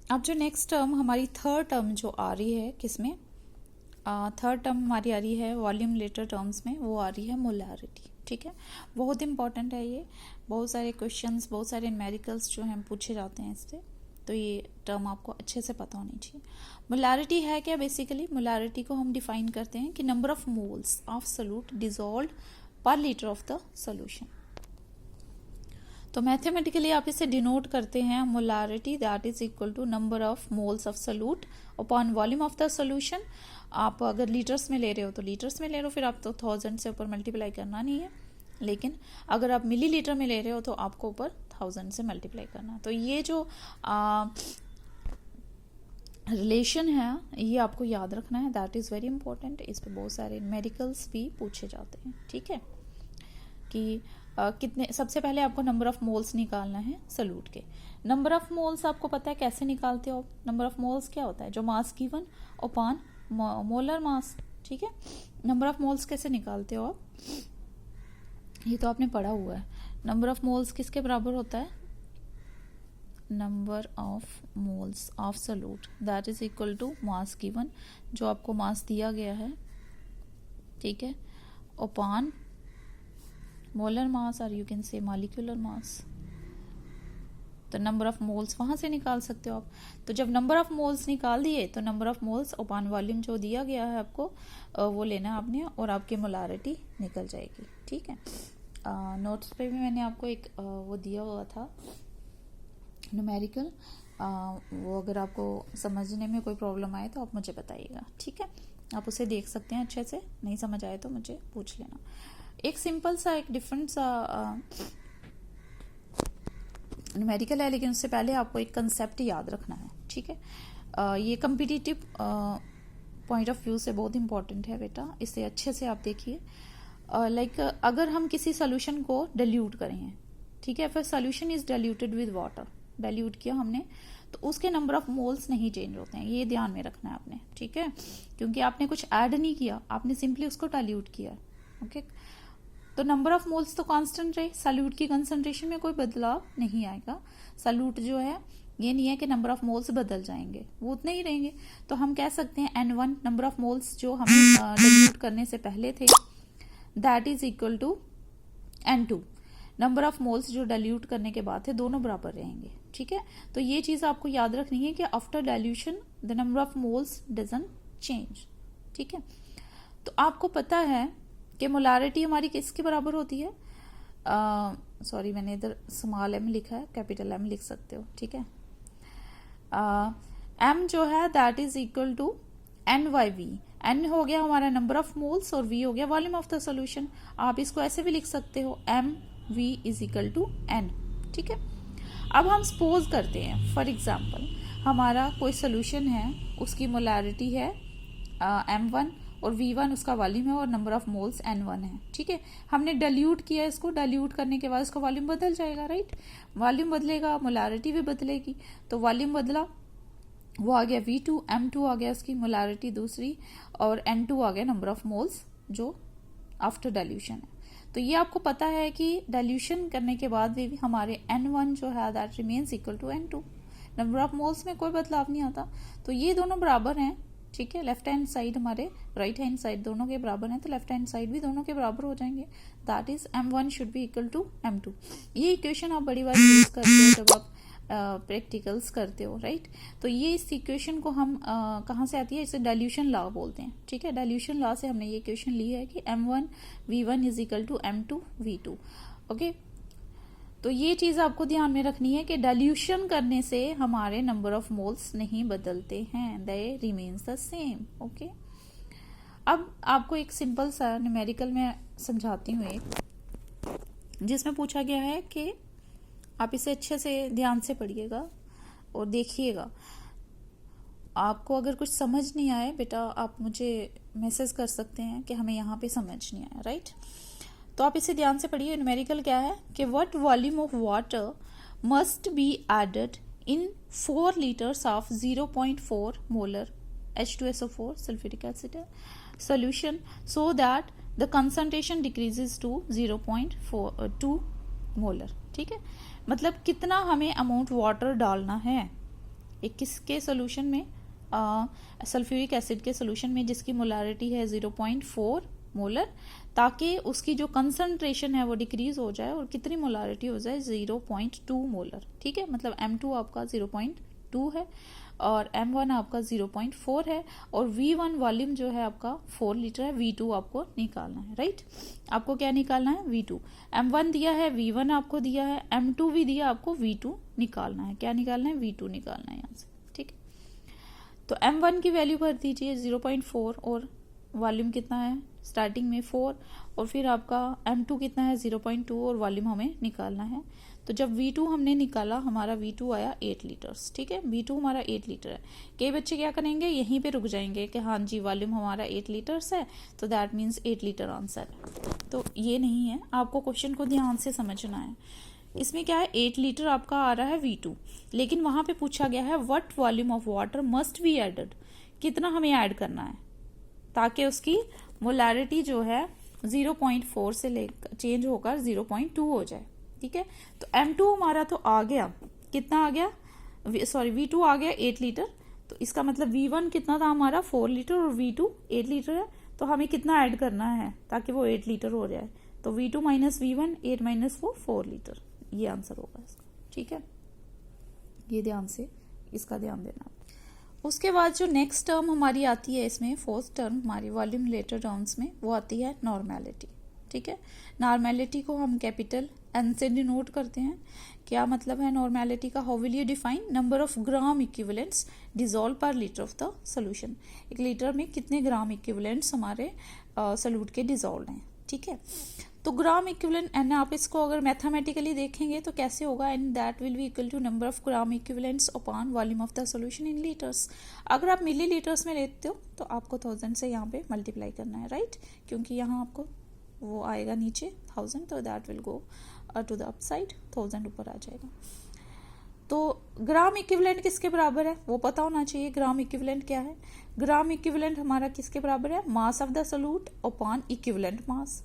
अब जो next term हमारी थर्ड टर्म जो आ रही है किसमें, थर्ड टर्म हमारी आ रही है वॉल्यूम लेटर टर्म्स में, वो आ रही है मोलारिटी। ठीक है, बहुत इंपॉर्टेंट है ये, बहुत सारे क्वेश्चंस, बहुत सारे न्यूमेरिकल्स जो हैं पूछे जाते हैं इससे, तो ये टर्म आपको अच्छे से पता होनी चाहिए। मोलारिटी है क्या? बेसिकली मोलारिटी को हम डिफाइन करते हैं कि number of moles of solute dissolve per litre of the solution. तो मैथमेटिकली आप इसे डिनोट करते हैं molarity that is equal to number of moles of solute upon volume of the solution. आप अगर लीटर्स में ले रहे हो तो लीटर्स में ले रहे हो, फिर आप तो 1000 से ऊपर मल्टीप्लाई करना नहीं है, लेकिन अगर आप मिलीलीटर में ले रहे हो तो आपको ऊपर 1000 से मल्टीप्लाई करना। तो ये जो रिलेशन है ये आपको याद रखना है, दैट इज़ वेरी इंपॉर्टेंट। इस पर बहुत सारे मेडिकल्स भी पूछे जाते हैं। ठीक है, कि कितने, सबसे पहले आपको नंबर ऑफ मोल्स निकालना है सोल्यूट के। नंबर ऑफ मोल्स आपको पता है कैसे निकालते हो? नंबर ऑफ मोल्स क्या होता है? जो mass given upon molar mass. ठीक है, नंबर ऑफ मोल्स कैसे निकालते हो आप? ये तो आपने पढ़ा हुआ है। नंबर ऑफ मोल्स किसके बराबर होता है? Number of moles of solute that is equal to mass given, जो आपको मास दिया गया है, ठीक है, अपॉन मोलर मास और you can say molecular mass. तो नंबर ऑफ मोल्स वहां से निकाल सकते हो आप। तो जब नंबर ऑफ मोल्स निकाल दिए तो number of moles upon volume जो दिया गया है आपको वो लेना है आपने, और आपकी मोलारिटी निकल जाएगी। ठीक है, नोट्स पे भी मैंने आपको एक वो दिया हुआ था न्यूमेरिकल, वो अगर आपको समझने में कोई प्रॉब्लम आए तो आप मुझे बताइएगा। ठीक है, आप उसे देख सकते हैं अच्छे से, नहीं समझ आए तो मुझे पूछ लेना। एक सिंपल सा एक डिफरेंट सा न्यूमेरिकल है, लेकिन उससे पहले आपको एक कंसेप्ट याद रखना है। ठीक है, ये कम्पिटिटिव पॉइंट ऑफ व्यू से बहुत इंपॉर्टेंट है बेटा, इसे अच्छे से आप देखिए। लाइक अगर हम किसी सोल्यूशन को डाइल्यूट करें, ठीक है, फिर solution is diluted with water, dilute किया हमने, तो उसके नंबर ऑफ मोल्स नहीं चेंज होते हैं, ये ध्यान में रखना है आपने। ठीक है, क्योंकि आपने कुछ ऐड नहीं किया, आपने सिंपली उसको डाइल्यूट किया। ओके, तो नंबर ऑफ मोल्स तो कांस्टेंट रहे, सॉल्यूट की कंसंट्रेशन में कोई बदलाव नहीं आएगा। सॉल्यूट जो है ये नहीं है कि नंबर ऑफ मोल्स बदल जाएंगे, वो उतने ही रहेंगे। तो हम कह सकते हैं N1 नंबर ऑफ मोल्स जो हमें डाइल्यूट करने से पहले थे, that is equal to N2 number of moles जो डाइल्यूट करने के बाद थे, दोनों बराबर रहेंगे। ठीक है, तो ये चीज आपको याद रखनी है कि after dilution the number of moles doesn't change. ठीक है, तो आपको पता है कि मोलारिटी हमारी किसके बराबर होती है? सॉरी, मैंने इधर स्मॉल m लिखा है, कैपिटल M लिख सकते हो। ठीक है, m जो है that is equal to N/V। n हो गया हमारा नंबर ऑफ मोल्स और v हो गया वॉल्यूम ऑफ द सॉल्यूशन। आप इसको ऐसे भी लिख सकते हो mv is equal to n। ठीक है, अब हम सपोज करते हैं फॉर एग्जाम्पल हमारा कोई सोल्यूशन है, उसकी मोलारिटी है m1 और v1 उसका वॉल्यूम है और नंबर ऑफ मोल्स n1 है। ठीक है, हमने डाइल्यूट किया, इसको डाइल्यूट करने के बाद इसका वॉल्यूम बदल जाएगा, राइट? वॉल्यूम बदलेगा, मोलारिटी भी बदलेगी। तो वॉल्यूम बदला, वो आ गया v2, m2 आ गया उसकी मोलारिटी दूसरी, और n2 आ गया नंबर ऑफ मोल्स जो आफ्टर डाइल्यूशन है। तो ये आपको पता है कि डाइल्यूशन करने के बाद भी हमारे n1 जो है that remains equal to n2, number of moles में कोई बदलाव नहीं आता। तो ये दोनों बराबर हैं। ठीक है, लेफ्ट हैंड साइड हमारे राइट हैंड साइड दोनों के बराबर हैं, तो लेफ्ट हैंड साइड भी दोनों के बराबर हो जाएंगे, that is m1 should be equal to m2। ये इक्वेशन आप बड़ी बार यूज करते हो जब आप प्रैक्टिकल्स करते हो, राइट? तो ये इस इक्वेशन को हम कहाँ से आती है? इसे डाइल्यूशन लॉ बोलते हैं। ठीक है, डाइल्यूशन लॉ से हमने ये इक्वेशन ली है कि m1 v1 is equal to m2 v2। Okay, तो ये चीज आपको ध्यान में रखनी है कि डाइल्यूशन करने से हमारे नंबर ऑफ मोल्स नहीं बदलते हैं, दे रिमेन्स द सेम। ओके, अब आपको एक सिंपल सा न्यूमेरिकल में समझाती हूँ एक, जिसमें पूछा गया है कि आप इसे अच्छे से ध्यान से पढ़िएगा और देखिएगा। आपको अगर कुछ समझ नहीं आए बेटा, आप मुझे मैसेज कर सकते हैं कि हमें यहाँ पे समझ नहीं आया, राइट? तो आप इसे ध्यान से पढ़िए। न्यूमेरिकल क्या है कि what volume of water must be added in 4 litres of 0.4 molar H2SO4 sulphuric acid solution so that the concentration decreases to 0.2 molar. ठीक है, मतलब कितना हमें अमाउंट वाटर डालना है एक किसके सोल्यूशन में, सल्फ्यूरिक एसिड के सोल्यूशन में जिसकी मोलारिटी है 0.4 मोलर, ताकि उसकी जो कंसंट्रेशन है वो डिक्रीज हो जाए और कितनी मोलारिटी हो जाए 0.2 मोलर। ठीक है, मतलब M2 आपका 0.2 है और M1 आपका 0.4 है और V1 वॉल्यूम जो है आपका 4 लीटर है, V2 आपको निकालना है। राइट, आपको क्या निकालना है, V2। M1 दिया है, V1 आपको दिया है, M2 भी दिया आपको, V2 निकालना है। क्या निकालना है, V2 निकालना है यहाँ से। ठीक है, तो M1 की वैल्यू भर दीजिए 0.4 और वॉल्यूम कितना है स्टार्टिंग में 4 और फिर आपका M2 कितना है 0.2 और वॉल्यूम हमें निकालना है। तो जब V2 हमने निकाला, हमारा V2 आया 8 लीटर्स। ठीक है, V2 हमारा 8 लीटर है। कई बच्चे क्या करेंगे, यहीं पे रुक जाएंगे कि हाँ जी वॉल्यूम हमारा 8 लीटर्स है तो दैट मीन्स 8 लीटर आंसर है। तो ये नहीं है, आपको क्वेश्चन को ध्यान से समझना है। इसमें क्या है, 8 लीटर आपका आ रहा है V2, लेकिन वहां पे पूछा गया है what volume of water must be added, कितना हमें ऐड करना है ताकि उसकी मोलारिटी जो है 0.4 से लेकर चेंज होकर 0.2 हो जाए। ठीक है, तो M2 हमारा तो आ गया, कितना आ गया, सॉरी V2 आ गया 8 लीटर। तो इसका मतलब V1 कितना था हमारा 4 लीटर और V2 8 लीटर है, तो हमें कितना ऐड करना है ताकि वो 8 लीटर हो जाए। तो V2 minus V1, 8 minus 4 litre, ये आंसर होगा इसका। ठीक है, ये ध्यान से इसका ध्यान देना। उसके बाद जो नेक्स्ट टर्म हमारी आती है इसमें, फोर्थ टर्म हमारी वॉल्यूम रिलेटेड टर्म्स में, वो आती है नॉर्मेलिटी। ठीक है, नॉर्मेलिटी को हम कैपिटल N से डिनोट करते हैं। क्या मतलब है नॉर्मेलिटी का, how will you define, number of gram equivalents dissolve per litre of the solution, एक लीटर में कितने ग्राम इक्विवेलेंट्स हमारे सोल्यूट के डिजोल्व हैं। ठीक है, तो ग्राम इक्विवेलेंट एंड आप इसको अगर मैथमेटिकली देखेंगे तो कैसे होगा, and that will be equal to number of gram equivalents upon volume of the solution in litres. अगर आप मिली लीटर्स में लेते हो तो आपको 1000 से यहाँ पे मल्टीप्लाई करना है। राइट, क्योंकि यहाँ आपको वो आएगा नीचे 1000, तो that will go to the upside, 1000 ऊपर आ जाएगा। तो ग्राम इक्विवेलेंट किसके बराबर है वो पता होना चाहिए। ग्राम इक्विवेलेंट क्या है, ग्राम इक्विवेलेंट हमारा किसके बराबर है, mass of the solute upon equivalent mass.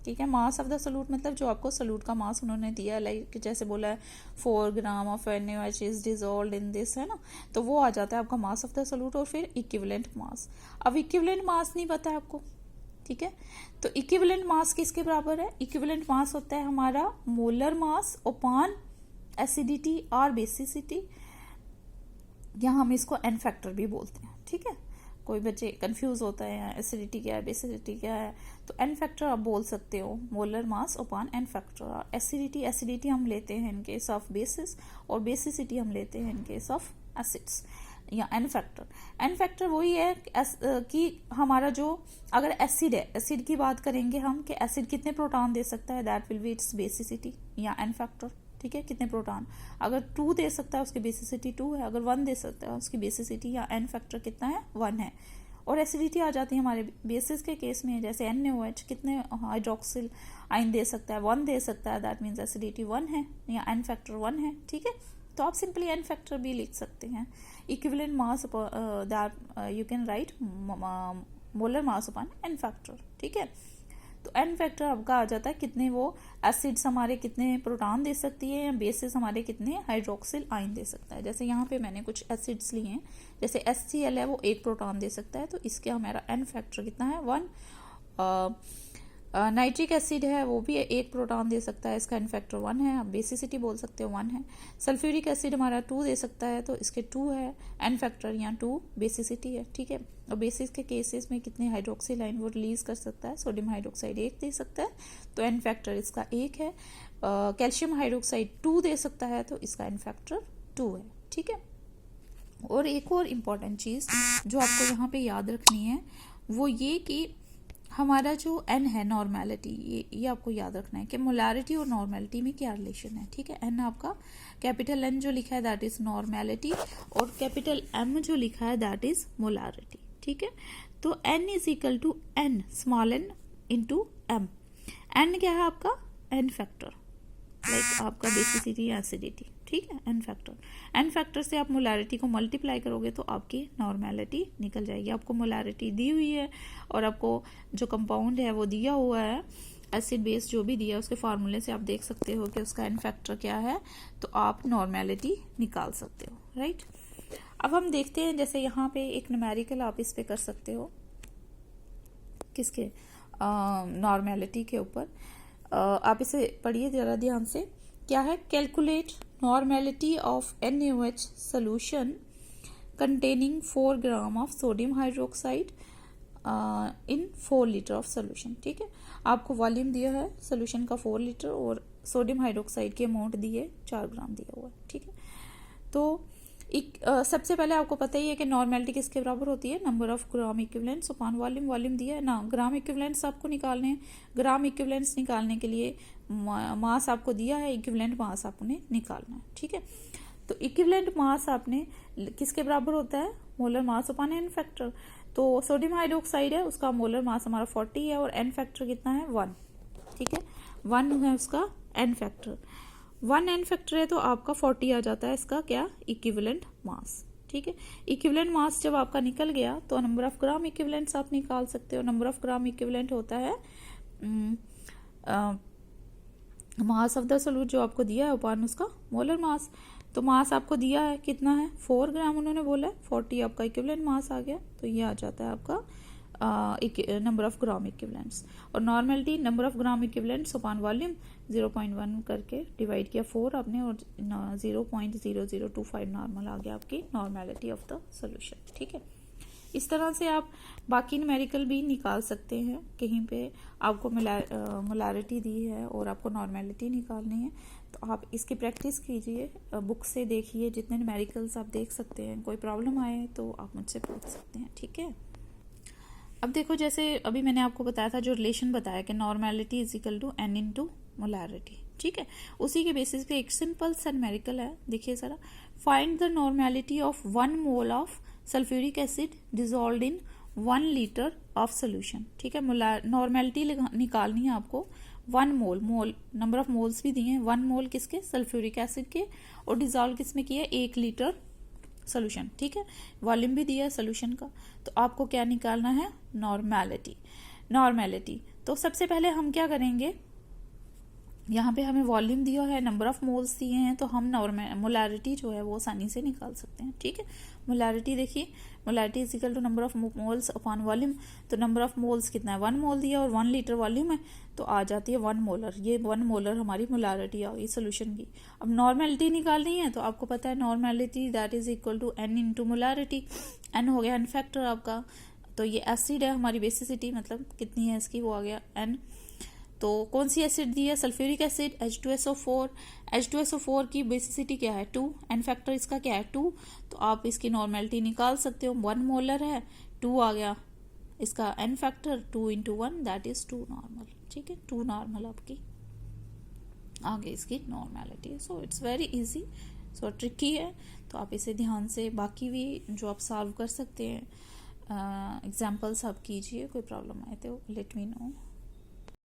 ठीक है, मास ऑफ द सोल्यूट मतलब जो आपको सोल्यूट का मास उन्होंने दिया, लाइक जैसे बोला है 4 gram of NaOH is dissolved in this, है ना, तो वो आ जाता है आपका मास ऑफ द सोल्यूट और फिर इक्विवेलेंट मास। अब इक्विवेलेंट मास नहीं पता है आपको। ठीक है, तो इक्विवेलेंट मास किसके बराबर है, इक्विवेलेंट मास होता है हमारा मोलर मास अपॉन एसिडिटी और बेसिसिटी, यहाँ हम इसको एन फैक्टर भी बोलते हैं। ठीक है, कोई बच्चे कंफ्यूज होता है एसिडिटी क्या है बेसिसिटी क्या है, तो एन फैक्टर आप बोल सकते हो, molar mass upon n factor. Acidity हम लेते हैं इन केस ऑफ बेसिस और बेसिसिटी हम लेते हैं इन केस ऑफ एसिड्स, या एन फैक्टर वही है कि हमारा जो अगर एसिड है, एसिड की बात करेंगे हम कि एसिड कितने प्रोटॉन दे सकता है, that will B it's basicity या एन फैक्टर। ठीक है, कितने प्रोटॉन, अगर 2 दे सकता है उसकी बेसिसिटी 2 है, अगर 1 दे सकता है उसकी बेसिसिटी या एन फैक्टर कितना है 1 है। और एसिडिटी आ जाती है हमारे बेसिस के केस में, जैसे NaOH कितने हाइड्रोक्सिल आयन दे सकता है, 1 दे सकता है, दैट मीन्स एसिडिटी 1 है या एन फैक्टर 1 है। ठीक है, तो आप सिंपली एन फैक्टर भी लिख सकते हैं। Equivalent mass that you can write molar mass upon n factor. ठीक है, तो एन फैक्टर आपका आ जाता है कितने वो एसिड्स हमारे कितने प्रोटॉन दे सकती है या बेसिस हमारे कितने हाइड्रोक्सिल आयन दे सकता है। जैसे यहाँ पे मैंने कुछ एसिड्स लिए हैं, जैसे HCl है वो 1 प्रोटॉन दे सकता है, तो इसके हमारा एन फैक्टर कितना है 1। नाइट्रिक एसिड है वो भी 1 प्रोटॉन दे सकता है, इसका एन फैक्टर 1 है, आप बेसिसिटी बोल सकते हो 1 है। सल्फ्यूरिक एसिड हमारा 2 दे सकता है, तो इसके 2 है एन फैक्टर, यहाँ 2 बेसिसिटी है। ठीक है, और बेसिस के केसेस में कितने हाइड्रोक्सिल आयन वो रिलीज कर सकता है, सोडियम हाइड्रोक्साइड 1 दे सकता है, तो एन फैक्टर इसका 1 है। कैल्शियम हाइड्रोक्साइड 2 दे सकता है, तो इसका एन फैक्टर 2 है। ठीक है, और एक और इम्पॉर्टेंट चीज़ जो आपको यहाँ पे याद रखनी है वो ये कि हमारा जो n है नॉर्मेलिटी, ये आपको याद रखना है कि मोलारिटी और नॉर्मेलिटी में क्या रिलेशन है। ठीक है, n आपका कैपिटल N जो लिखा है दैट इज नॉर्मेलिटी और कैपिटल M जो लिखा है दैट इज मोलारिटी। ठीक है, तो n is equal to n small n into m। n क्या है आपका n फैक्टर, लाइक आपका बेसिसिटी या एसिडिटी। ठीक है, एन फैक्टर से आप मोलारिटी को मल्टीप्लाई करोगे तो आपकी नॉर्मेलिटी निकल जाएगी। आपको मोलारिटी दी हुई है और आपको जो कंपाउंड है वो दिया हुआ है, एसिड बेस जो भी दिया है उसके फार्मूले से आप देख सकते हो कि उसका एन फैक्टर क्या है, तो आप नॉर्मेलिटी निकाल सकते हो। राइट, अब हम देखते हैं, जैसे यहाँ पे एक न्यूमेरिकल आप इस पे कर सकते हो, किसके, नॉर्मेलिटी के ऊपर। आप इसे पढ़िए जरा ध्यान से। क्या है, calculate normality of NaOH solution containing 4 gram of sodium hydroxide in 4 litre of solution. ठीक है, आपको वॉल्यूम दिया है सोल्यूशन का 4 लीटर और सोडियम हाइड्रोक्साइड की अमाउंट दी है 4 ग्राम दिया हुआ है। ठीक है, तो सबसे पहले आपको पता ही है कि नॉर्मेलिटी किसके बराबर होती है, number of gram equivalents upon volume. Volume दिया है ना, ग्राम इक्विवेलेंट्स आपको निकालने हैं। ग्राम इक्विवेलेंट्स निकालने के लिए मास आपको दिया है, इक्विवेलेंट मास आपने निकालना है। ठीक है, तो इक्विवेलेंट मास आपने किसके बराबर होता है, molar mass upon n factor. तो सोडियम हाइड्रोक्साइड है, उसका मोलर मास हमारा 40 है और एन फैक्टर कितना है, 1। ठीक है, 1 है उसका एन फैक्टर। 1 एन फैक्टर है तो आपका 40 आ जाता है इसका क्या, इक्विवेलेंट मास। ठीक है, इक्विवेलेंट मास जब आपका निकल गया तो नंबर ऑफ ग्राम इक्विवेलेंट्स आप निकाल सकते हो। नंबर ऑफ ग्राम इक्विवेलेंट होता है मास ऑफ द सोल्यूट जो आपको दिया है अपॉन उसका मोलर मास। तो मास आपको दिया है कितना है, 4 ग्राम उन्होंने बोला है, 40 आपका इक्विवेलेंट मास आ गया, तो ये आ जाता है आपका नंबर ऑफ ग्राम इक्विवेलेंट्स। और normality number of gram equivalents upon volume 0.1 करके डिवाइड किया 4 आपने और 0.0025 नॉर्मल आ गया आपकी नॉर्मेलिटी ऑफ द सोल्यूशन। ठीक है, इस तरह से आप बाकी न्यूमेरिकल भी निकाल सकते हैं। कहीं पे आपको मोलैरिटी दी है और आपको नॉर्मेलिटी निकालनी है तो आप इसकी प्रैक्टिस कीजिए, बुक से देखिए, जितने न्यूमेरिकल्स आप देख सकते हैं। कोई प्रॉब्लम आए तो आप मुझसे पूछ सकते हैं। ठीक है, अब देखो जैसे अभी मैंने आपको बताया था, जो रिलेशन बताया कि normality is equal to n into molarity. ठीक है, उसी के बेसिस पे एक सिंपल सा न्यूमेरिकल है, देखिए जरा। Find the normality of 1 mole of sulphuric acid dissolved in 1 litre of solution. ठीक है, नॉर्मेलिटी निकालनी है आपको। 1 मोल नंबर ऑफ मोल्स भी दिए हैं, 1 मोल किसके, सल्फ्यूरिक एसिड के, और डिजोल्व किसमें किया, 1 लीटर सोल्यूशन। ठीक है, वॉल्यूम भी दिया है सोल्यूशन का। तो आपको क्या निकालना है, नॉर्मेलिटी। तो सबसे पहले हम क्या करेंगे, यहाँ पे हमें वॉल्यूम दिया है, नंबर ऑफ मोल्स दिए हैं, तो हम मोलैरिटी जो है वो आसानी से निकाल सकते हैं। ठीक है, मोलैरिटी देखिए, molarity is equal to number of moles upon volume. तो नंबर ऑफ मोल्स कितना है, 1 मोल दिया और 1 लीटर वॉल्यूम है, तो आ जाती है 1 मोलर। ये 1 मोलर हमारी मोलैरिटी आ गई सोल्यूशन की। अब नॉर्मेलिटी निकालनी है तो आपको पता है normality that is equal to n into molarity. n हो गया एन फैक्टर आपका, तो ये एसिड है हमारी बेसिसिटी, मतलब कितनी है इसकी, वो आ गया n। तो कौन सी एसिड दी है, सल्फ्यूरिक एसिड, H2SO4। H2SO4 की बेसिसिटी क्या है, 2, एन फैक्टर इसका क्या है, 2। तो आप इसकी नॉर्मेलिटी निकाल सकते हो, 1 मोलर है, 2 आ गया इसका n factor, 2 into 1 that is 2 normal. ठीक है, 2 नॉर्मल आपकी आ गई इसकी normality. So it's very easy, so tricky है, तो आप इसे ध्यान से बाकी भी जो आप सॉल्व कर सकते हैं एग्जाम्पल्स आप कीजिए। कोई प्रॉब्लम आए तो लेट मी नो।